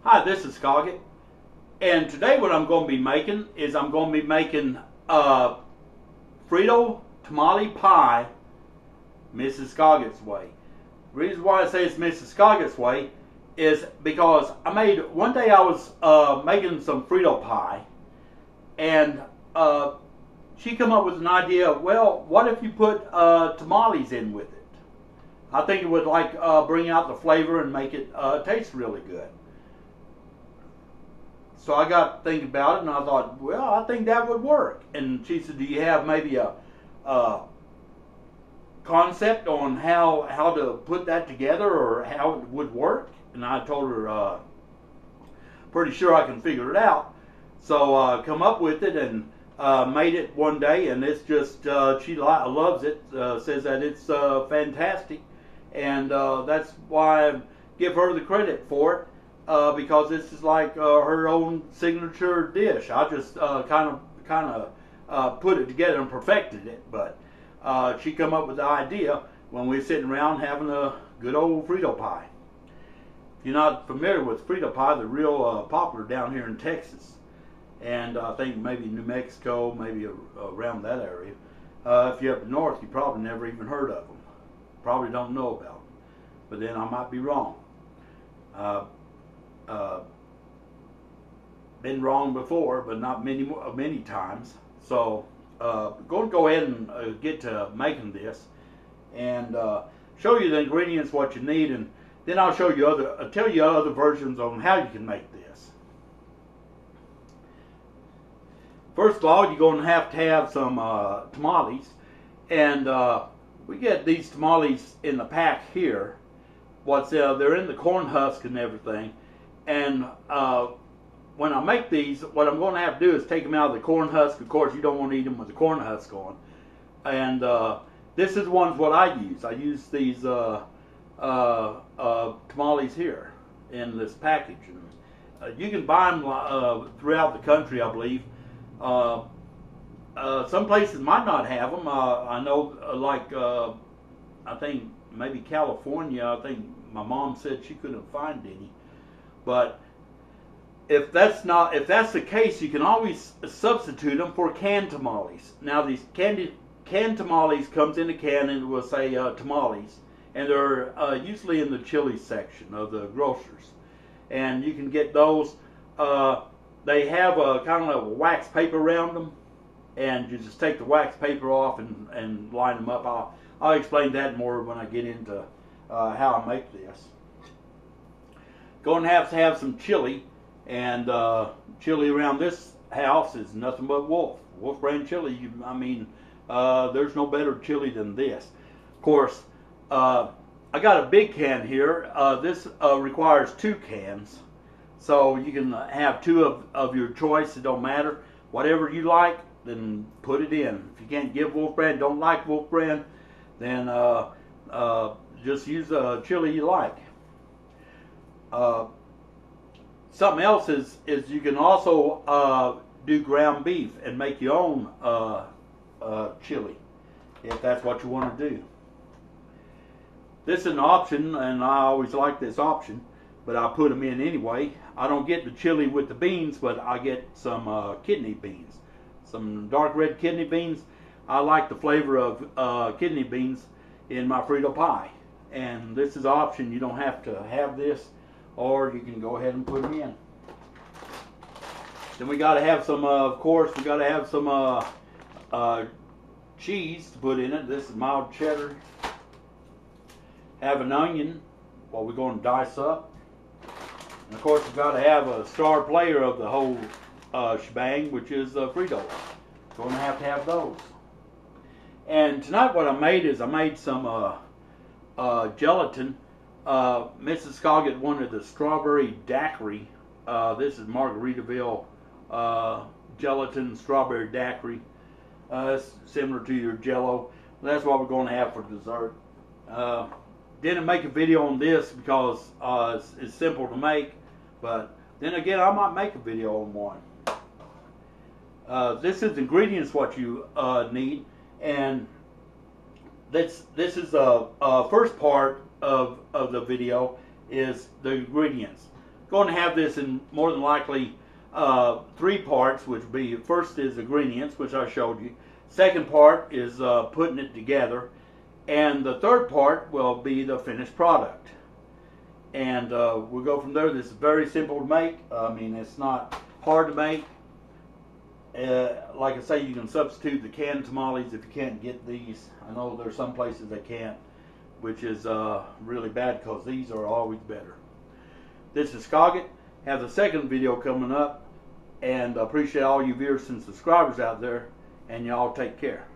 Hi, this is Skoggit, and today what I'm going to be making is I'm going to be making Frito Tamale Pie Mrs. Skoggit's way. The reason why I say it's Mrs. Skoggit's way is because one day I was making some Frito pie, and she came up with an idea. Well, what if you put tamales in with it? I think it would bring out the flavor and make it taste really good. So I got thinking about it, and I thought, well, I think that would work. And she said, do you have maybe a concept on how to put that together or how it would work? And I told her, pretty sure I can figure it out. So come up with it and made it one day, and it's just, she loves it, says that it's fantastic. And that's why I give her the credit for it. Because this is like her own signature dish. I just kind of put it together and perfected it, but she come up with the idea when we were sitting around having a good old Frito pie. If you're not familiar with Frito pie, they're real popular down here in Texas, and I think maybe New Mexico, maybe around that area. If you're up north, you probably never even heard of them. Probably don't know about them, but then I might be wrong. Been wrong before, but not many times. So going to go ahead and get to making this, and show you the ingredients, what you need, and then I'll tell you other versions on how you can make this. First of all, you're going to have some tamales, and we get these tamales in the pack here. They're in the corn husk and everything. And when I make these, what I'm going to have to do is take them out of the corn husk. Of course, you don't want to eat them with the corn husk on. And this is what I use. I use these tamales here in this package. And, you can buy them throughout the country, I believe. Some places might not have them. I know, I think maybe California. I think my mom said she couldn't find any. But if that's the case, you can always substitute them for canned tamales. Now these canned tamales comes in a can and it will say tamales, and they're usually in the chili section of the grocers, and you can get those. They have a kind of a wax paper around them, and you just take the wax paper off and line them up. I'll explain that more when I get into how I make this. Going to have some chili, and chili around this house is nothing but Wolf brand chili. There's no better chili than this. Of course, I got a big can here. This requires 2 cans, so you can have 2 of your choice. It don't matter. Whatever you like, then put it in. If you can't get Wolf brand, don't like Wolf brand, then just use the chili you like. Something else is you can also do ground beef and make your own chili if that's what you want to do. This is an option, and I always like this option, but I put them in anyway. I don't get the chili with the beans, but I get some kidney beans, some dark red kidney beans. I like the flavor of kidney beans in my Frito pie, and this is an option. You don't have to have this, or you can go ahead and put them in. Then we got to have some, of course, we got to have some cheese to put in it. This is mild cheddar. Have an onion, what we're going to dice up. And of course, we've got to have a star player of the whole shebang, which is Frito. Going to have those. And tonight what I made is I made some gelatin. Mrs. Skoggit wanted the strawberry daiquiri. This is Margaritaville gelatin strawberry daiquiri. It's similar to your Jello. That's what we're going to have for dessert. Didn't make a video on this because it's simple to make, but then again I might make a video on one. This is ingredients what you need, and this is the first part of the video is the ingredients. going to have this in more than likely 3 parts, which would be, first is ingredients, which I showed you. Second part is putting it together. And the third part will be the finished product. And we'll go from there. This is very simple to make. I mean, it's not hard to make. Like I say, you can substitute the canned tamales if you can't get these. I know there's some places that can't, which is really bad because these are always better. This is Skoggit. Have the second video coming up. And I appreciate all you viewers and subscribers out there. And y'all take care.